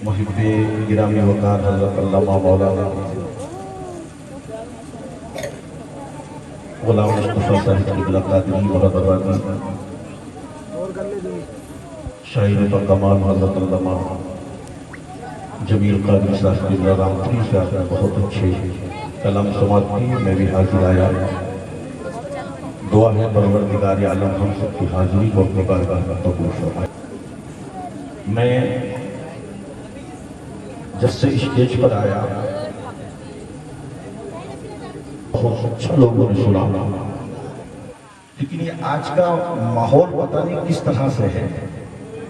محب گرامی وقار حضرت علامہ مولانا غلام مصطفیٰ صاحب قبلہ قادری مرحبا شاعر و کمال حضرت علامہ جمیل قادری صاحب قبلہ رامپوری صاحب نے بہت اچھے کلام سماعت کی، میں بھی حاضر آیا۔ دعا ہے پروردگار عالم ہم سب کی حاضری کو اپنی بارگاہ میں قبول فرمائے۔ میں جب سے اسٹیج پر آیا بہت اچھا لوگوں نے سنا، لیکن یہ آج کا ماحول پتہ نہیں کس طرح سے ہے۔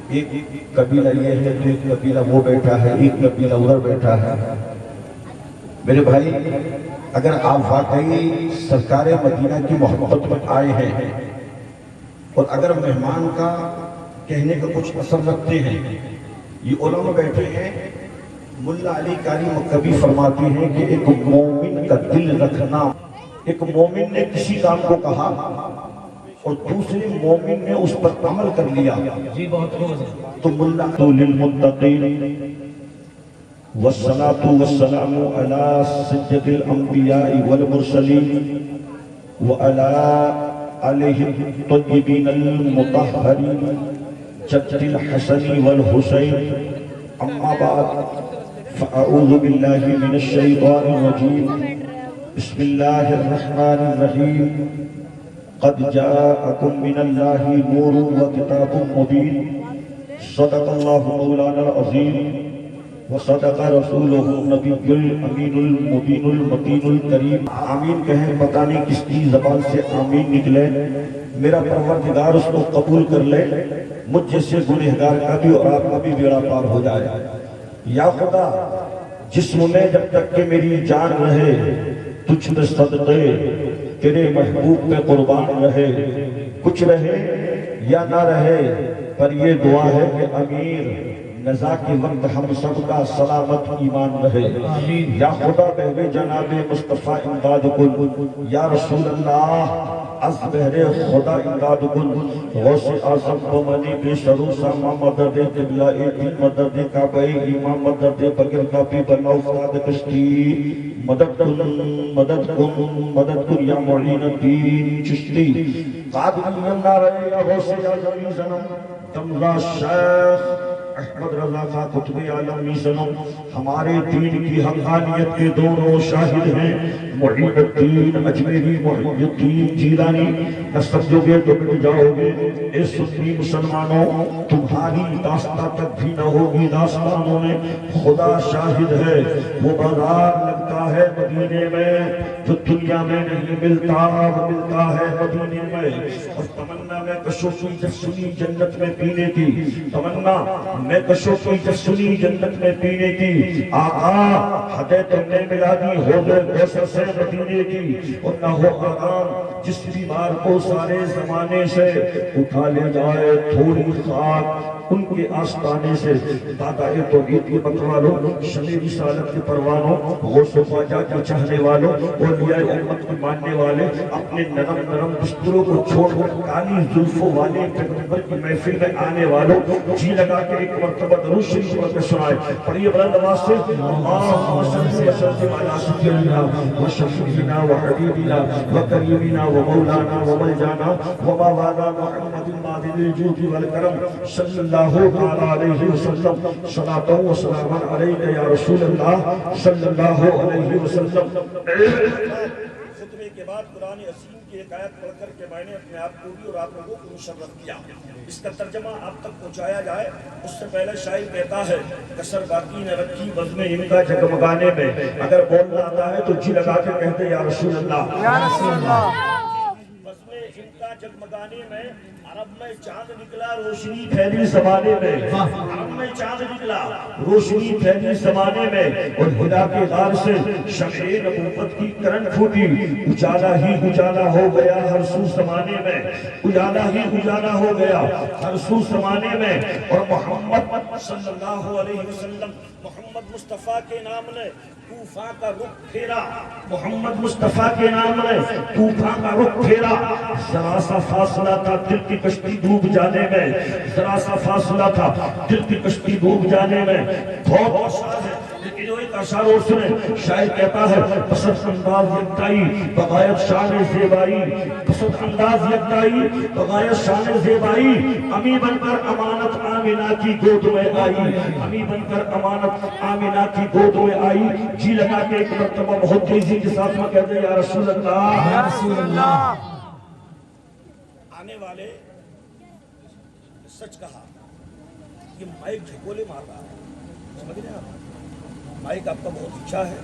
ایک قبیلہ یہ ہے تو ایک قبیلہ وہ بیٹھا ہے، ایک قبیلہ ادھر بیٹھا ہے۔ میرے بھائی، اگر آپ واقعی سرکار مدینہ کی محبت میں آئے ہیں اور اگر مہمان کا کہنے کا کچھ اثر رکھتے ہیں، یہ علماء بیٹھے ہیں، ملا علی قاری مکبی فرماتے ہیں کہ ایک مومن کا دل رکھنا، ایک مومن نے کسی کام کو کہا اور دوسرے مومن نے اس پر عمل کر لیا تو ملا تو للمتقین والصلاة والسلام على سید الانبیاء والمرسلین وعلى آلہ الطیبین المطہرین جد الحسن والحسین، اما بعد فاعوذ باللہ من الشیطان الرجیم، بسم اللہ الرحمن الرحیم، قد جاءکم من اللہ نور و کتاب مبین، صدق اللہ مولانا العظیم وصدق رسولہ النبی الامین المبین المتین الکریم۔ آمین کہیں، پتہ نہیں کس کی زبان سے آمین نکلے، میرا پروردگار اس کو قبول کر لے، مجھ جیسے گنہگار کا بھی اور آپ کا بھی بیڑا پار ہو جائے۔ یا خدا، جسم میں جب تک کہ میری جان رہے تجھ پہ صدقے تیرے محبوب پہ قربان رہے، کچھ رہے یا نہ رہے، پر یہ دعا ہے کہ امیر نزا کے وقت ہم سب کا سلامت ایمان رہے۔ یا خدا بہر جناب مصطفیٰ امداد کن، یا رسول اللہ از بہر خدا امداد کن، غوث اعظم بمنی بے شروع ساما مدد قبلہ دین مدد کعبہ امام مدد بگر کافی بنا افتاد کشتی، مدد کن مدد کن مدد کن یا معین الدین چشتی، قادری نعرہ یا غوث اعظم زنم تمزا شیخ احمد رضا کا قطب عالمی سنم، ہمارے دین کی حقانیت کے دونوں شاہد ہیں، معین الدین اجمیری محی الدین جیلانی۔ نہ سمجھو گے تو مٹ جاؤ گے اے سنی مسلمانوں، تمہاری داستان تک بھی نہ ہوگی داستانوں میں، خدا شاہد ہے وہ بازار لگتا ہے مدینے میں جو دنیا میں نہیں ملتا، وہ ملتا ہے مدینے میں۔ اور تمنا میں کشو کی جب سنی جنت میں پینے کی، تمنا میں کشو کی جب سنی جنت میں پینے کی، آقا حدے تم نے ملا دی حوض کوثر سے مدینے کی، اور نہ ہو آرام جس بیمار کو سارے زمانے سے اٹھا لے جائے تھوڑی خاک ان کے آستانے سے۔ دادا توحید کے بطوالوں، شمع رسالت کے پروانوں، غوث و خواجہ کے چاہنے والوں، اولیاء امت کے ماننے والے، اپنے نرم نرم بستروں کو چھوڑ کر کالی زلفوں والے پیغمبر کی محفل میں آنے والوں، جی لگا کے ایک مرتبہ درود شریف پڑھ کے سنائے۔ پڑھیے بلند آواز سے، اللہم صل وسلم علی سیدنا و شفیعنا و حبیبنا و کریمنا و مولانا و ملجانا و مولانا محمد المعدن الجود والکرم صلی اللہ علیہ وسلم، صلاۃ و سلام علیک یا رسول اللہ صلی اللہ علیہ وسلم۔ خطبے کے بعد قرآن عظیم کی ایک آیت پڑھ کر کے میں نے اپنے آپ کو بھی اور آپ لوگوں کو مشرف کیا، اس کا ترجمہ آپ تک پہنچایا جائے۔ اس سے پہلے شاعر کہتا ہے، کسر باقی نہ رکھی بزم ان کا جگمگانے میں، اگر بولنا آتا ہے تو جی لگا کے کہتے یا رسول اللہ، یا رسول اللہ۔ بزم ان کا جگمگانے میں عرب میں چاند نکلا روشنی پھیلی زمانے میں، عرب میں چاند نکلا روشنی پھیلی زمانے میں، اور خدا کے غار سے شمع نبوت کی کرن پھوٹی، اجالا ہی اجالا ہو گیا ہر سو زمانے میں، اجالا ہی اجالا ہو گیا ہر سو زمانے میں، اور محمد صلی اللہ علیہ وسلم محمد مصطفیٰ کے نام نے کوفہ کا رخ پھیرا، محمد مصطفیٰ کے نام نے کوفہ کا رخ پھیرا، ذرا سا فاصلہ تھا دل کی کشتی ڈوب جانے میں، ذرا سا فاصلہ تھا دل کی کشتی ڈوب جانے میں۔ بہت اشعار ہے لیکن وہ ایک اشعار اور سنیں، شاعر کہتا ہے پسند انداز یکتائی بغایت شان زیبائی، پسند انداز یکتائی بغایت شان زیبائی، امی بن کر امانت آمینہ کی گود میں آئی، امی بن کر امانت آمینہ کی گود میں آئی۔ جی لگا کے ایک مرتبہ بہت تیزی کے ساتھ میں کہتے ہیں یا رسول اللہ، یا رسول اللہ۔ آنے والے سچ کہا، یہ مائک جھکولے مار رہا ہے، سمجھ رہے ہیں آپ؟ مائک آپ کا بہت اچھا ہے،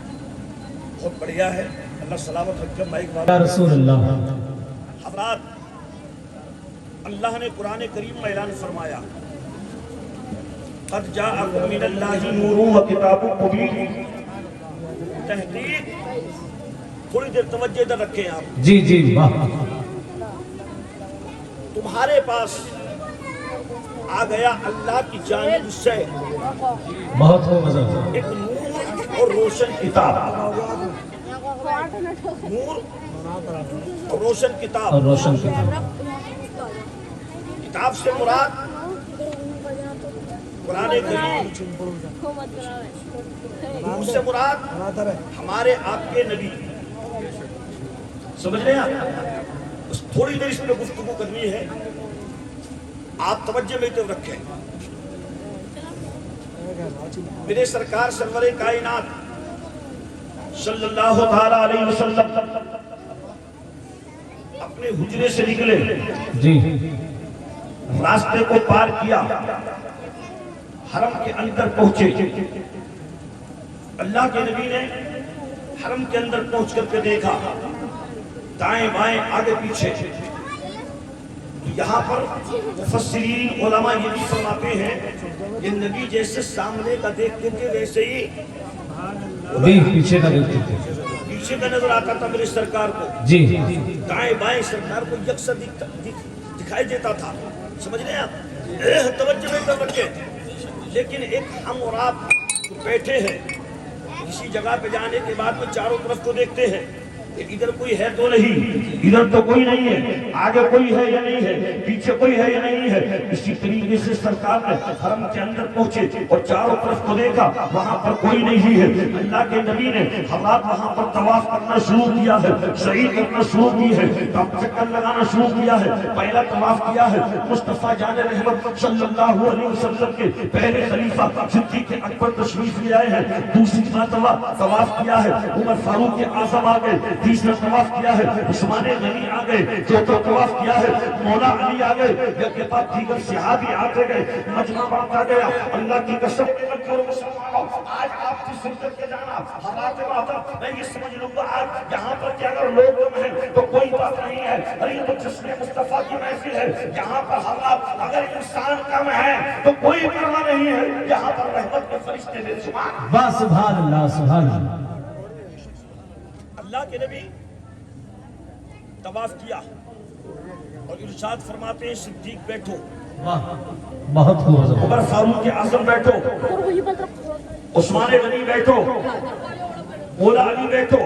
بہت بڑھیا ہے، اللہ سلامت رکھے مائک والا۔ یا رسول اللہ۔ حضرات، اللہ نے قرآن کریم میں اعلان فرمایا قد جاءکم من اللہ نور و کتاب مبین۔ تحقیق، تھوڑی دیر توجہ ادھر رکھیں آپ۔ جی جی واہ، تمہارے پاس آ گیا اللہ کی جانب سے بہت ہو مزہ، ایک نور اور روشن کتاب، نور اور روشن کتاب۔ اور روشن کتاب، کتاب سے مراد قرآن کریم، نور سے مراد ہمارے آپ کے نبی، سمجھ رہے ہیں آپ؟ بس تھوڑی دیر اس پہ گفتگو کرنی ہے، آپ توجہ میں تو رکھیں۔ میرے سرکار سرور کائنات صلی اللہ تعالی علیہ وسلم اپنے حجرے سے نکلے، جی راستے کو پار کیا، حرم کے اندر پہنچے۔ اللہ کے نبی نے حرم کے اندر پہنچ کر کے دیکھا، دائیں بائیں آگے پیچھے۔ یہاں پر مفسرین علماء یہ بھی فرماتے ہیں کہ نبی جیسے سامنے کا دیکھتے تھے ویسے ہی بھی پیچھے کا دیکھتے تھے، پیچھے کا نظر آتا تھا میرے سرکار کو، جی دائیں بائیں سرکار کو یکساں دکھائی دیتا تھا، سمجھ رہے ہیں آپ؟ توجہ میں کر رکھیں۔ لیکن ایک ہم اور آپ بیٹھے ہیں کسی جگہ پہ جانے کے بعد میں چاروں طرف کو دیکھتے ہیں کہ ادھر کوئی ہے تو نہیں، ادھر تو کوئی نہیں ہے، آگے کوئی ہے یا نہیں ہے، پیچھے کوئی ہے یا نہیں ہے۔ اسی طریقے سے سرکار نے حرم کے اندر پہنچے اور چاروں طرف کو دیکھا، وہاں پر کوئی نہیں ہے۔ اللہ کے نبی نے حضرات وہاں پر طواف کرنا شروع کیا ہے، سعی کرنا شروع کی ہے، چکر لگانا شروع کیا ہے۔ پہلا طواف کیا ہے مصطفیٰ جان رحمت صلی اللہ علیہ وسلم کے پہلے خلیفہ صدیق اکبر تشریف لے آئے ہیں۔ دوسری مرتبہ طواف کیا ہے عمر فاروق اعظم آ گئے، تیسرا طواف کیا ہے عثمان غنی آ گئے، چوتھا طواف کیا ہے مولا علی آ گئے، کے بعد دیگر صحابی آتے گئے، مجمع بڑھتا گیا۔ اللہ کی قسم آج آپ کی سنت کے جانا حالات بات میں یہ سمجھ لوں گا آج یہاں پر کہ اگر لوگ کم ہیں تو کوئی بات نہیں ہے، ارے یہ تو جسم مصطفیٰ کی محفل ہے۔ یہاں پر حالات اگر انسان کم ہے تو کوئی پرواہ نہیں ہے، یہاں پر رحمت کے فرشتے بے شمار۔ واہ سبحان اللہ، سبحان اللہ۔ اللہ کے نبی طواف کیا اور ارشاد فرماتے ہیں صدیق بیٹھو، واہ بہت ہو مزہ، عمر فاروق اعظم بیٹھو، عثمان غنی بیٹھو، مولا علی بیٹھو،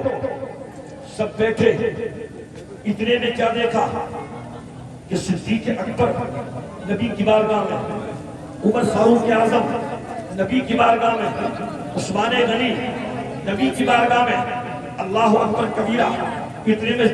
سب بیٹھے۔ اتنے نے کیا دیکھا کہ صدیق اکبر نبی کی بارگاہ میں، عمر فاروق اعظم نبی کی بارگاہ میں، عثمان غنی نبی کی بارگاہ میں، اللہ اکبر کبیرہ۔ اتنے میں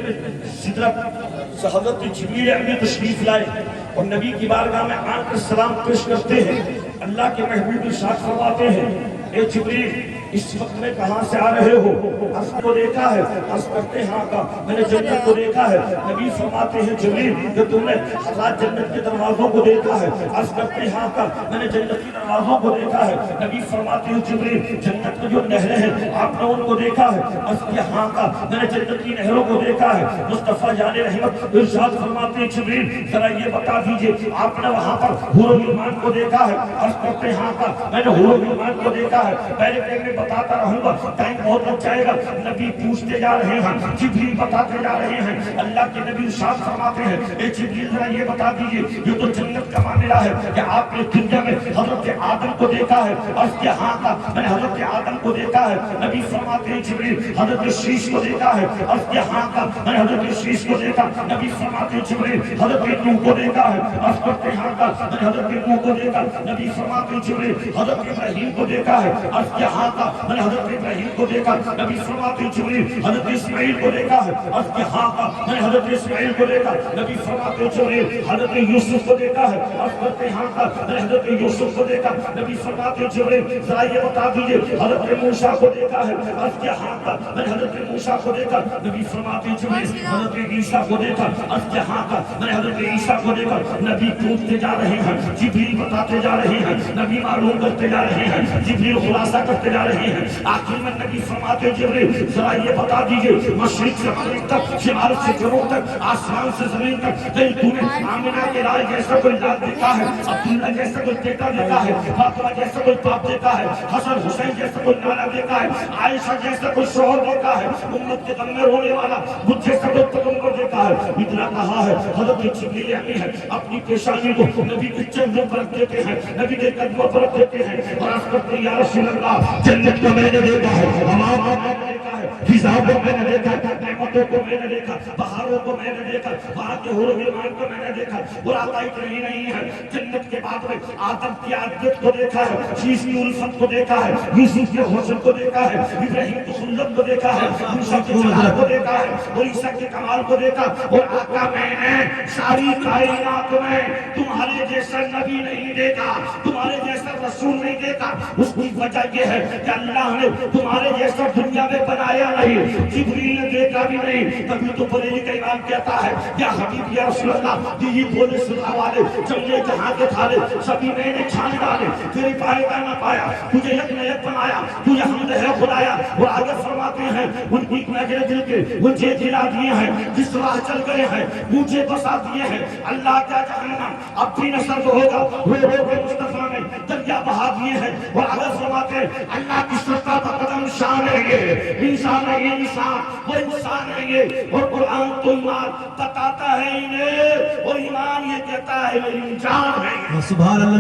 سدرت حضرت جبریل امین تشریف لائے اور نبی کی بارگاہ میں آن کر سلام پیش کرتے ہیں۔ اللہ کے محبوب ارشاد فرماتے ہیں اے جبریل اس وقت میں کہاں سے آ رہے ہو؟ عرض کو دیکھا ہے، عرض کرتے ہیں آقا میں نے جنت کو دیکھا ہے۔ نبی فرماتے ہیں جبریل کہ تم نے حضرات جنت کے دروازوں کو دیکھا ہے؟ عرض کرتے ہیں آقا میں نے جنت کے دروازوں کو دیکھا ہے۔ نبی فرماتے ہیں جبریل جنت کی جو نہریں ہیں آپ نے ان کو دیکھا ہے؟ عرض کیا ہاں آقا میں نے جنت کی نہروں کو دیکھا ہے۔ مصطفیٰ جان رحمت ارشاد فرماتے ہیں جبریل ذرا یہ بتا دیجئے آپ نے وہاں پر حور و غلمان کو دیکھا ہے؟ عرض کرتے ہیں آقا میں نے حور و غلمان کو دیکھا دیتا ہے. پہلے میں بتاتا رہوں گا, ٹائم بہت لگ جائے گا. نبی پوچھتے جا رہے ہیں, جبریل بتاتے جا رہے ہیں. اللہ کے نبی ارشاد فرماتے ہیں, اے جبریل ذرا یہ بتا دیجئے, یہ تو جنت کا معاملہ ہے کہ آپ نے دنیا میں حضرت آدم کو دیکھا ہے, اور اس کے ہاں کا میں نے حضرت آدم کو دیکھا ہے. نبی فرماتے ہیں جبریل حضرت شیش کو دیکھا ہے, اور اس کے ہاں کا میں نے حضرت شیش کو دیکھا. نبی فرماتے ہیں جبریل حضرت نوح کو دیکھا ہے, اور اس کے ہاں کا میں نے حضرت نوح کو دیکھا. نبی فرماتے ہیں جبریل حضرت ابراہیم کو دیکھا ہے, اور اس کے ہاں کا میں نے حضرت ابراہیم کو دیکھا. نبی فرماتے ہیں جبریل حضرت اسماعیل کو دیکھا ہے, اور اس کے ہاں کا میں نے حضرت اسماعیل کو دیکھا. نبی فرماتے ہیں جبریل حضرت یوسف کو دیکھا ہے, اور اس کے ہاں کا میں نے حضرت یوسف کو دیکھا. نبی فرماتے ہیں جبریل ذرا یہ بتا دیجئے, حضرت موسیٰ کو دیکھا ہے, اور اس کے ہاں کا میں نے حضرت موسیٰ کو دیکھا. نبی فرماتے ہیں جبریل حضرت عیسیٰ کو دیکھا, اور اس کے ہاں کا میں نے حضرت عیسیٰ کو دیکھا. نبی پوچھتے جا رہے ہیں, جبریل بتاتے جا رہے ہیں, نبی معلوم کرتے جا رہے ہیں, جبریل خلاصہ کرتے جا رہے ہیں. آخر میں نبی فرماتے ہیں جبریل ذرا یہ بتا دیجئے, مشرق سے مغرب تک, شمال سے جنوب تک, آسمان سے زمین تک, کہیں تم نے آمنہ کے لال جیسا کوئی لال دیکھا ہے, عبداللہ جیسا کوئی بیٹا دیکھا ہے, فاطمہ جیسا کوئی باپ دیکھا ہے, حسن حسین جیسا کوئی نانا دیکھا ہے, عائشہ جیسا کوئی شوہر دیکھا ہے, امت کے دم میں رونے والا مجھ جیسا کوئی پیغمبر دیکھا ہے. اتنا کہا ہے حضرت جبریل امین ہے, اپنی پیشانی کو نبی کے چہرے پر رکھ دیتے ہیں, نبی کے قدموں پر رکھ دیتے ہیں, اور عرض کرتے ہیں یا رسول اللہ, جنت کو میں نے دیکھا ہے, ہمام کو میں نے دیکھا ہے, فضا کو میں نے دیکھا, نعمتوں کو میں نے دیکھا, بہاروں کو میں نے دیکھا, وہاں کے حور و غلمان کو میں نے دیکھا. براتا اتنی نہیں ہے, جنت کے بعد میں آدم کی عادت کو دیکھا ہے, شیش کی الفت کو دیکھا ہے, یوسف کے حسن کو دیکھا ہے, ابراہیم کی خلت کو دیکھا ہے, موسیٰ کے جلال کو دیکھا ہے, اور عیسیٰ کے کمال کو دیکھا. اور آقا میں نے ساری کائنات میں تمہارے جیسا نبی نہیں دیکھا, تمہارے جیسا رسول نہیں دیکھا. اس کی وجہ یہ ہے کہ اللہ نے تمہارے جیسا دنیا میں بنایا نہیں, جبریل نے دیکھا بھی نہیں. تبھی تو بریلی کا امام کہتا ہے یا حبیب یا رسول اللہ, یہ بولے سنا والے چلے جہاں کے تھالے سبھی میں نے چھان ڈالے, تیری پائے کا نہ پایا, تجھے یک نہ یک بنایا, تجھے حمد ہے خدایا. اور آگے فرماتے ہیں ان کی میرے دل کے مجھے دلا دیے ہیں, جس راہ چل گئے ہیں مجھے بسا دیے ہیں. اللہ کا جہنم اب بھی نصر ہوگا, رو رو کے مصطفیٰ نے دریا بہا دیے ہیں. اور آگے فرماتے ہیں اللہ کی سرتا کا قدم شان ہے, یہ انسان ہے, یہ انسان وہ انسان ہے یہ. اور قرآن تو ایمان بتاتا ہے انہیں, اور ایمان یہ کہتا ہے میری جان ہے. سبحان اللہ.